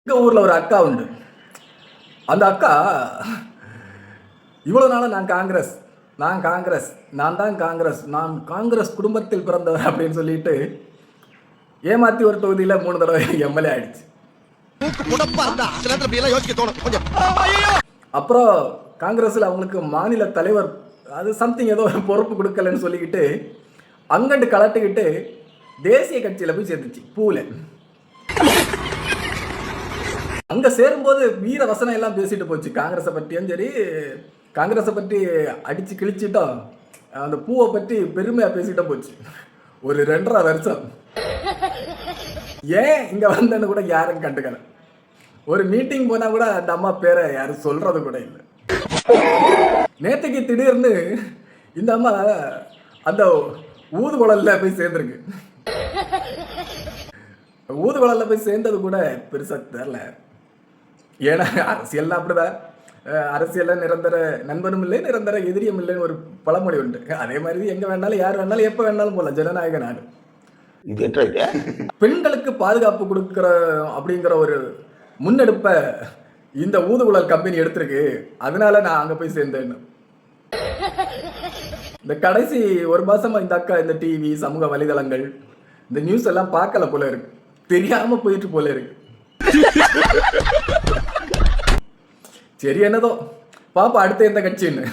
எங்கள் ஊரில் ஒரு அக்கா உண்டு. அந்த அக்கா இவ்வளோ நாளாக நான் காங்கிரஸ், நான் தான் காங்கிரஸ் குடும்பத்தில் பிறந்தவர் அப்படின்னு சொல்லிட்டு ஏமாற்றி ஒரு தொகுதியில் 3 தடவை எம்எல்ஏ ஆயிடுச்சு. அப்புறம் காங்கிரஸில் அவங்களுக்கு மாநில தலைவர் அது சம்திங் ஏதோ பொறுப்பு கொடுக்கலன்னு சொல்லிக்கிட்டு அங்கண்டு கலட்டுக்கிட்டு தேசிய கட்சியில் போய் சேர்ந்துச்சு பூவில். அங்கே சேரும்போது வீர வசனம் எல்லாம் பேசிட்டு போச்சு. காங்கிரஸை பற்றியும் சரி, காங்கிரஸை பற்றி அடித்து கிழிச்சிட்டோம், அந்த பூவை பற்றி பெருமையாக பேசிட்டு போச்சு. ஒரு 2.5 வருஷம் ஏன் இங்கே வந்தேன்னு கூட யாரும் கண்டுக்கல. ஒரு மீட்டிங் போனால் கூட அந்த அம்மா பேரை யாரும் சொல்கிறது கூட இல்லை. நேற்றுக்கு திடீர்னு இந்த அம்மா அந்த ஊதுகுழலில் போய் சேர்ந்துருக்கு. ஊதுகுழலில் போய் சேர்ந்தது கூட பெருசாக தெரில. ஏன்னா அரசியல்லாம் அப்படிதான், அரசியலில் நிரந்தர நண்பனும் இல்லை நிரந்தர எதிரியும் இல்லைன்னு ஒரு பழமொழி உண்டு. அதே மாதிரி எங்கே வேணாலும் யார் வேணாலும் எப்போ வேணாலும் போகலாம், ஜனநாயக நாடு. பெண்களுக்கு பாதுகாப்பு கொடுக்குற அப்படிங்கிற ஒரு முன்னெடுப்பை இந்த ஊதுகுழல் கம்பெனி எடுத்திருக்கு. அதனால நான் அங்கே போய் சேர்ந்தேன்னு. இந்த கடைசி 1 மாசமா இந்த அக்கா இந்த டிவி, சமூக வலைதளங்கள், இந்த நியூஸ் எல்லாம் பார்க்கல போல இருக்கு, தெரியாம போயிட்டு போல இருக்கு. சரி, என்னதோ பாப்பா அடுத்த எந்த கட்சின்னு.